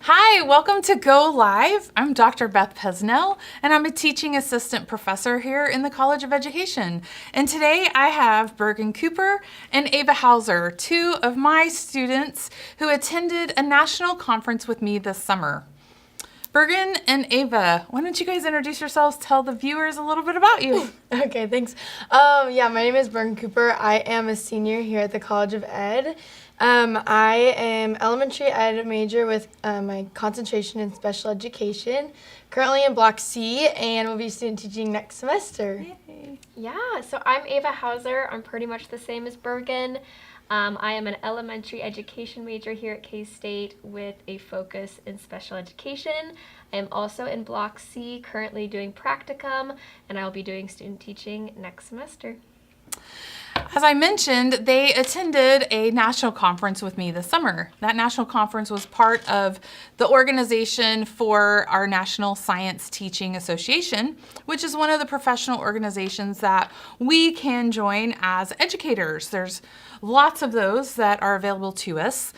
Hi, welcome to Go Live. I'm Dr. Beth Pesnell, and I'm a teaching assistant professor here in the College of Education. And today I have Bergen Cooper and Ava Hauser, two of my students who attended a national conference with me this summer. Bergen and Ava, why don't you guys introduce yourselves, tell the viewers a little bit about you. Okay, thanks. My name is Bergen Cooper. I am a senior here at the College of Ed. I am elementary ed major with my concentration in special education, currently in Block C, and will be student teaching next semester. Yay. Yeah, so I'm Ava Hauser. I'm pretty much the same as Bergen. I am an elementary education major here at K-State with a focus in special education. I am also in Block C, currently doing practicum, and I'll be doing student teaching next semester. As I mentioned, they attended a national conference with me this summer. That national conference was part of the organization for our National Science Teaching Association, which is one of the professional organizations that we can join as educators. There's lots of those that are available to us.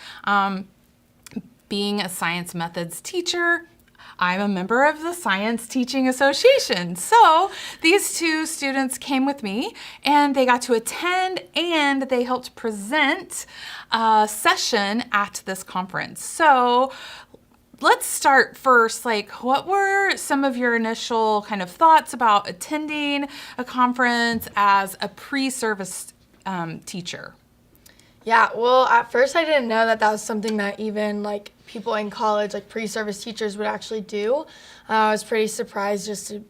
Being a science methods teacher, I'm a member of the Science Teaching Association. So these two students came with me and they got to attend and they helped present a session at this conference. So let's start first, what were some of your initial kind of thoughts about attending a conference as a pre-service teacher? Yeah, well, at first I didn't know that was something that even people in college, pre-service teachers would actually do. I was pretty surprised just to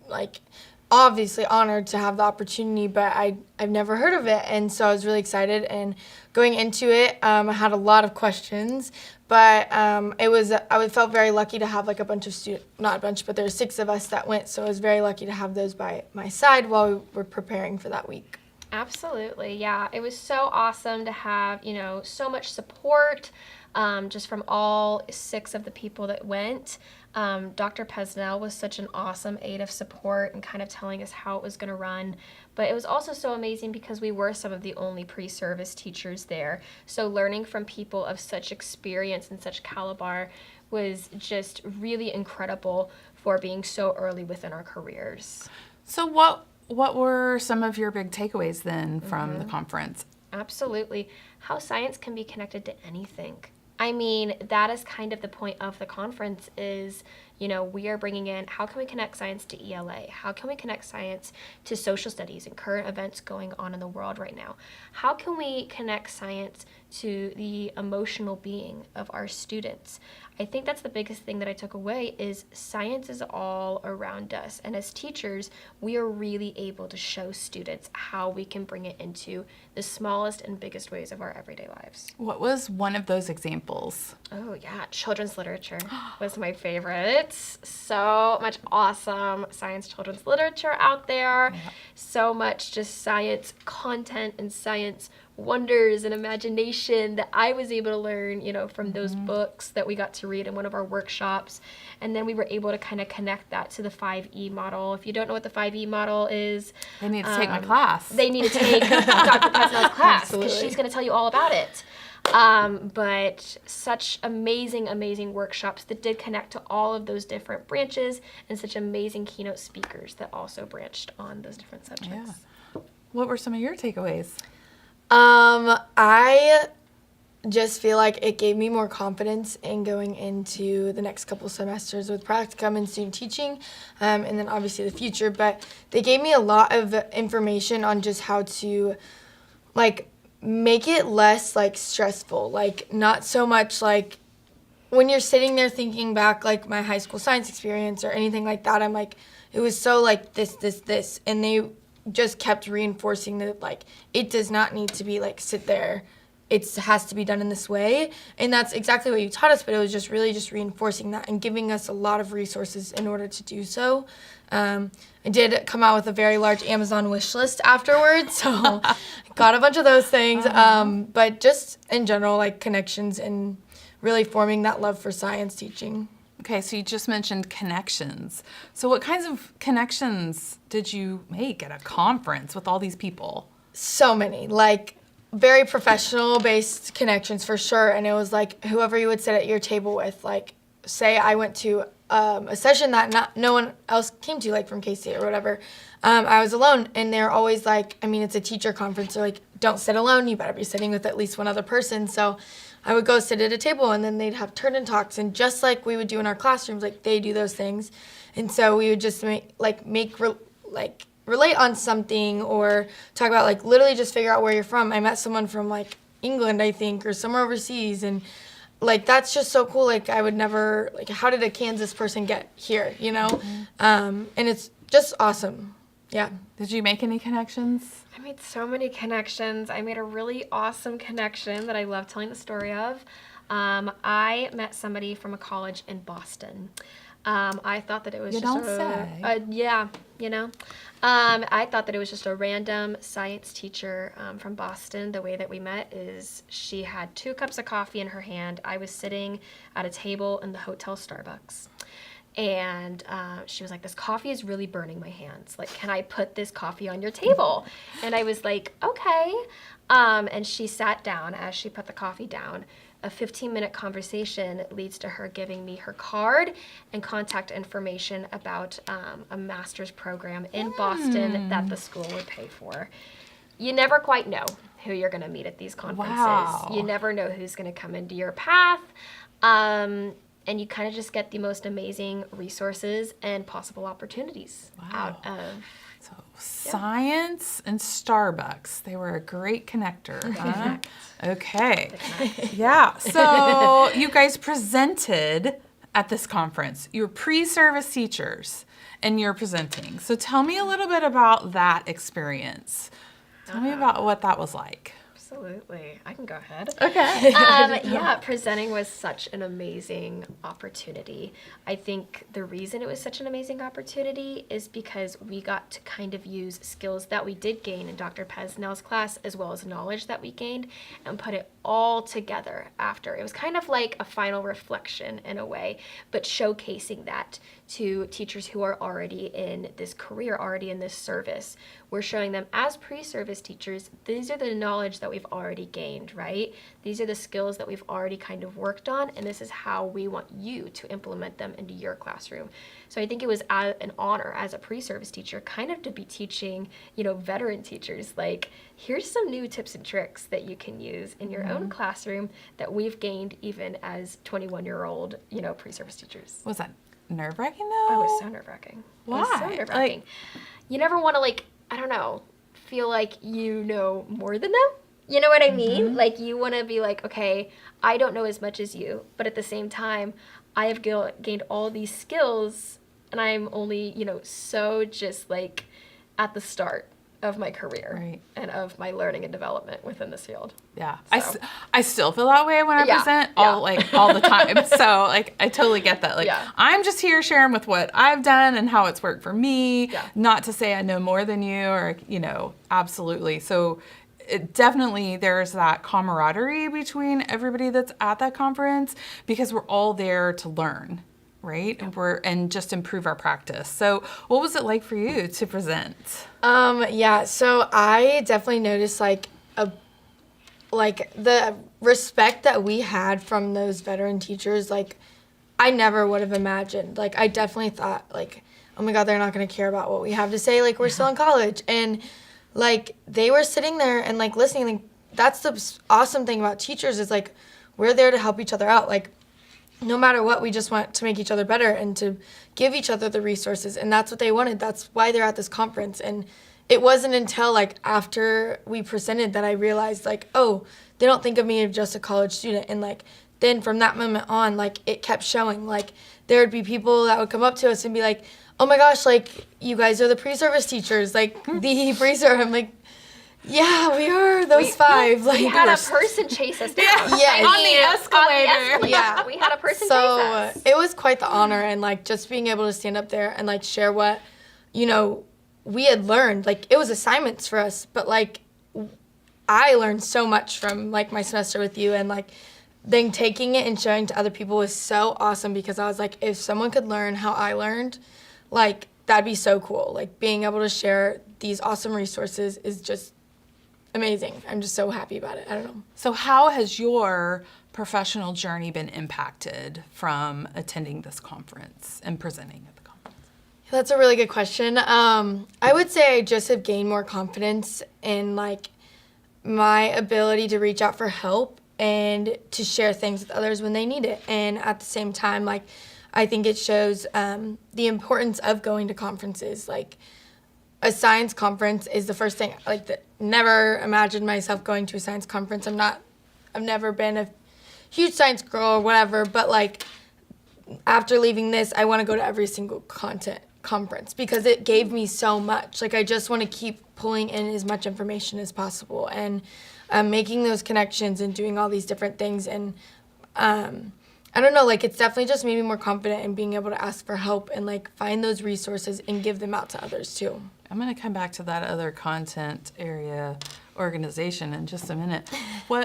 obviously honored to have the opportunity, but I've never heard of it, and so I was really excited. And going into it, I had a lot of questions, but I felt very lucky to have a bunch of students, not a bunch, but there were 6 of us that went, so I was very lucky to have those by my side while we were preparing for that week. Absolutely, yeah. It was so awesome to have, so much support just from all 6 of the people that went. Dr. Pesnell was such an awesome aid of support and kind of telling us how it was going to run. But it was also so amazing because we were some of the only pre-service teachers there. So learning from people of such experience and such caliber was just really incredible for being so early within our careers. So what were some of your big takeaways then from the conference? Absolutely. How science can be connected to anything. I mean, that is kind of the point of the conference is, we are bringing in how can we connect science to ELA? How can we connect science to social studies and current events going on in the world right now? How can we connect science to the emotional being of our students? I think that's the biggest thing that I took away is science is all around us. And as teachers, we are really able to show students how we can bring it into the smallest and biggest ways of our everyday lives. What was one of those examples? Oh yeah, children's literature was my favorite. So much awesome science children's literature out there. Yeah. So much just science content and science wonders and imagination that I was able to learn, from those books that we got to read in one of our workshops. And then we were able to kind of connect that to the 5E model. If you don't know what the 5E model is, They need to take my class. They need to take Dr. Pesnell's class because Absolutely. she's going to tell you all about it. But such amazing, amazing workshops that did connect to all of those different branches and such amazing keynote speakers that also branched on those different subjects. Yeah. What were some of your takeaways? I just feel like it gave me more confidence in going into the next couple semesters with practicum and student teaching, and then obviously the future. But they gave me a lot of information on just how to, make it less, stressful. Not so much, when you're sitting there thinking back, my high school science experience or anything like that, I'm it was so, this. And they just kept reinforcing that, it does not need to be, sit there. It has to be done in this way. And that's exactly what you taught us, but it was just really just reinforcing that and giving us a lot of resources in order to do so. I did come out with a very large Amazon wish list afterwards, so I got a bunch of those things. But just in general, connections and really forming that love for science teaching. Okay, so you just mentioned connections. So what kinds of connections did you make at a conference with all these people? So many, very professional based connections for sure. And it was whoever you would sit at your table with, say I went to a session that no one else came to, like from K-State or whatever, I was alone, and they're always like, I mean, it's a teacher conference, they're like, don't sit alone, you better be sitting with at least one other person. So I would go sit at a table, and then they'd have turn-in talks, and just like we would do in our classrooms, like they do those things. And so we would just relate on something, or talk about, like, literally just figure out where you're from. I met someone from, like, England, I think, or somewhere overseas, and like that's just so cool. Like, I would never, like, how did a Kansas person get here, you know? And it's just awesome. Yeah. Did you make any connections? I made so many connections. I made a really awesome connection that I love telling the story of. I met somebody from a college in Boston. I thought that it was You just don't say. yeah, you know. I thought that it was just a random science teacher from Boston. The way that we met is she had 2 cups of coffee in her hand. I was sitting at a table in the hotel Starbucks. And she was like, this coffee is really burning my hands. Like, can I put this coffee on your table? And I was like, okay. And she sat down. As she put the coffee down, a 15-minute conversation leads to her giving me her card and contact information about a master's program in Boston that the school would pay for. You never quite know who you're going to meet at these conferences. Wow. You never know who's going to come into your path. And you kind of just get the most amazing resources and possible opportunities out of. So science and Starbucks, they were a great connector, huh? Okay. Yeah. So you guys presented at this conference. You're pre-service teachers and you're presenting. So tell me a little bit about that experience. Tell me about what that was like. Absolutely. I can go ahead. Okay. Yeah, presenting was such an amazing opportunity. I think the reason it was such an amazing opportunity is because we got to kind of use skills that we did gain in Dr. Pesnell's class, as well as knowledge that we gained, and put it all together after. It was kind of like a final reflection in a way, but showcasing that to teachers who are already in this career, already in this service. We're showing them as pre-service teachers, these are the knowledge that we've already gained, right? These are the skills that we've already kind of worked on, and this is how we want you to implement them into your classroom. So I think it was an honor as a pre-service teacher kind of to be teaching, veteran teachers, like, here's some new tips and tricks that you can use in your own classroom that we've gained even as 21-year-old, pre-service teachers. Was that nerve-wracking though? Oh, it was so nerve-wracking. Why? It was so nerve-wracking. You never want to, I don't know, feel like you know more than them. You know what I mean? Like, you want to be like, okay, I don't know as much as you, but at the same time, I have gained all these skills, and I'm only, so just at the start of my career, Right. and of my learning and development within this field. Yeah, So. I still feel that way when I Yeah, present yeah. all the time. So I totally get that. Yeah. I'm just here sharing with what I've done and how it's worked for me. Yeah. Not to say I know more than you, or absolutely. So definitely there's that camaraderie between everybody that's at that conference, because we're all there to learn, right? And just improve our practice. So what was it like for you to present? Yeah, so I definitely noticed the respect that we had from those veteran teachers, I never would have imagined. I definitely thought, oh my God, they're not going to care about what we have to say. We're still in college. And, they were sitting there and, listening. That's the awesome thing about teachers is, we're there to help each other out. No matter what, we just want to make each other better and to give each other the resources. And that's what they wanted. That's why they're at this conference. And it wasn't until, after we presented that I realized, oh, they don't think of me as just a college student. And, then from that moment on, it kept showing. There would be people that would come up to us and be like, oh my gosh, you guys are the pre-service teachers, the pre-service. I'm like, yeah, we are those five. We had a person chase us down. Yeah, on the escalator. Yeah. We had a person chase So us. it was quite the honor, and just being able to stand up there and share what, we had learned. It was assignments for us, but I learned so much from my semester with you, and then taking it and showing to other people was so awesome, because I was if someone could learn how I learned, that'd be so cool. Being able to share these awesome resources is just amazing. I'm just so happy about it. I don't know. So how has your professional journey been impacted from attending this conference and presenting at the conference? That's a really good question. I would say I just have gained more confidence in like my ability to reach out for help and to share things with others when they need it. And at the same time, like I think it shows the importance of going to conferences. Like a science conference is the first thing. Never imagined myself going to a science conference. I've never been a huge science girl or whatever. But like after leaving this, I want to go to every single conference because it gave me so much. Like I just want to keep pulling in as much information as possible and making those connections and doing all these different things. And I don't know, like it's definitely just made me more confident in being able to ask for help and like find those resources and give them out to others too. I'm going to come back to that other content area organization in just a minute.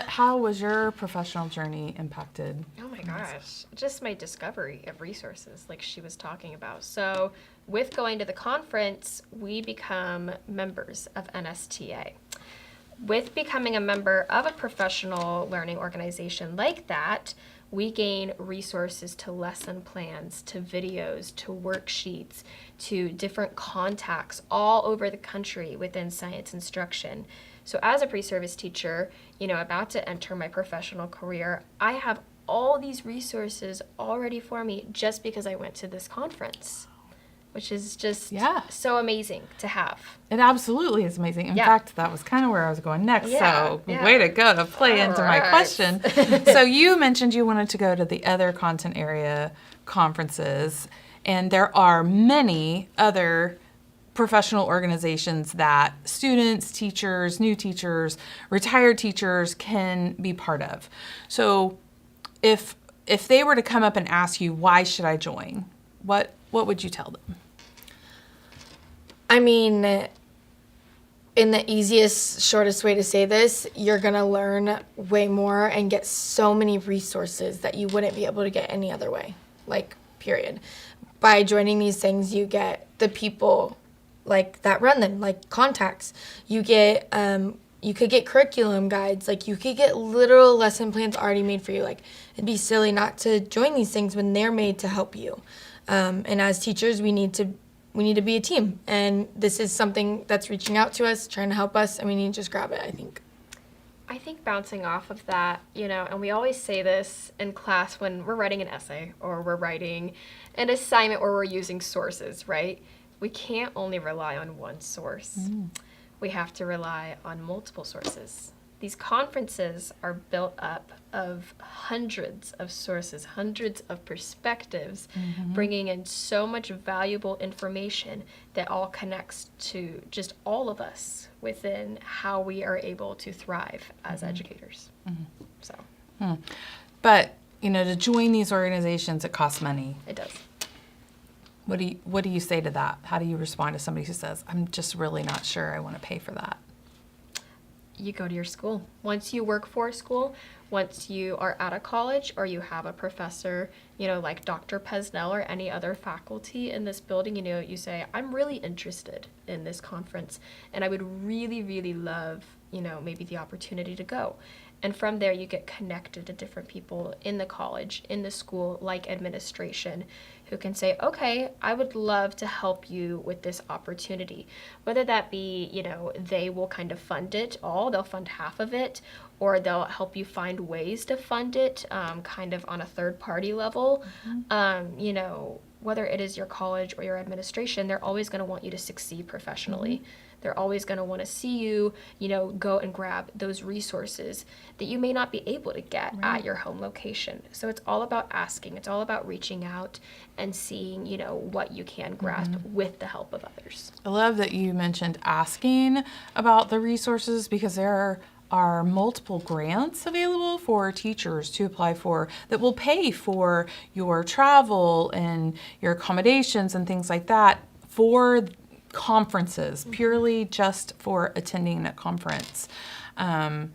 How was your professional journey impacted? Oh my gosh, just my discovery of resources like she was talking about. So with going to the conference, we become members of NSTA. With becoming a member of a professional learning organization like that, we gain resources to lesson plans, to videos, to worksheets, to different contacts all over the country within science instruction. So as a pre-service teacher, about to enter my professional career, I have all these resources already for me just because I went to this conference, which is just so amazing to have. It absolutely is amazing. In fact, that was kind of where I was going next. So way to go to play into my question. So you mentioned you wanted to go to the other content area conferences, and there are many other professional organizations that students, teachers, new teachers, retired teachers can be part of. So if they were to come up and ask you, why should I join? What would you tell them? I mean, in the easiest, shortest way to say this, you're going to learn way more and get so many resources that you wouldn't be able to get any other way, like, period. By joining these things, you get the people, like, that run them, like, contacts. You get, you could get curriculum guides. Like, you could get literal lesson plans already made for you. Like, it'd be silly not to join these things when they're made to help you. And as teachers, we need to be a team. And this is something that's reaching out to us, trying to help us, and we need to just grab it, I think. I think bouncing off of that, and we always say this in class when we're writing an essay or we're writing an assignment or we're using sources, right? We can't only rely on one source. We have to rely on multiple sources. These conferences are built up of hundreds of sources, hundreds of perspectives, bringing in so much valuable information that all connects to just all of us within how we are able to thrive as educators. So, But, to join these organizations, it costs money. it does. What do you say to that? How do you respond to somebody who says, I'm just really not sure I want to pay for that? You go to your school. Once you work for a school, once you are out of college or you have a professor, like Dr. Pesnell or any other faculty in this building, you say, I'm really interested in this conference and I would really, really love, maybe the opportunity to go. And from there, you get connected to different people in the college, in the school, like administration, who can say, okay, I would love to help you with this opportunity. Whether that be, they will kind of fund it all, they'll fund half of it, or they'll help you find ways to fund it kind of on a third-party level. Whether it is your college or your administration, they're always going to want you to succeed professionally. They're always going to want to see you, go and grab those resources that you may not be able to get at your home location. So it's all about asking. It's all about reaching out and seeing, what you can grasp with the help of others. I love that you mentioned asking about the resources because there are multiple grants available for teachers to apply for that will pay for your travel and your accommodations and things like that for conferences, purely just for attending a conference. That's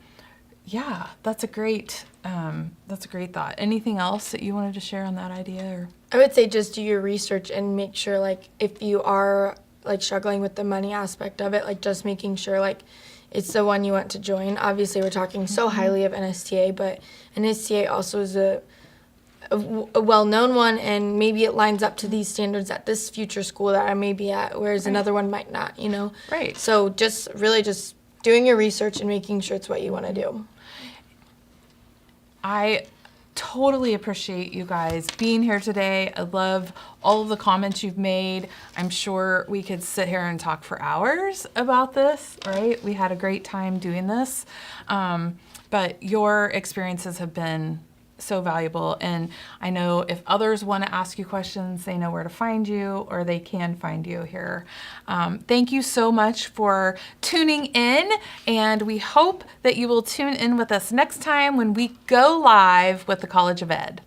a great thought. Anything else that you wanted to share on that idea? Or? I would say just do your research and make sure, like, if you are, like, struggling with the money aspect of it, like, just making sure, like, it's the one you want to join. Obviously, we're talking so highly of NSTA, but NSTA also is a well-known one, and maybe it lines up to these standards at this future school that I may be at, whereas another one might not, you know? Right. So just really just doing your research and making sure it's what you want to do. I totally appreciate you guys being here today. I love all of the comments you've made. I'm sure we could sit here and talk for hours about this, right? We had a great time doing this. But your experiences have been so valuable, and I know if others want to ask you questions, they know where to find you, or they can find you here. Thank you so much for tuning in, and we hope that you will tune in with us next time when we go live with the College of Ed.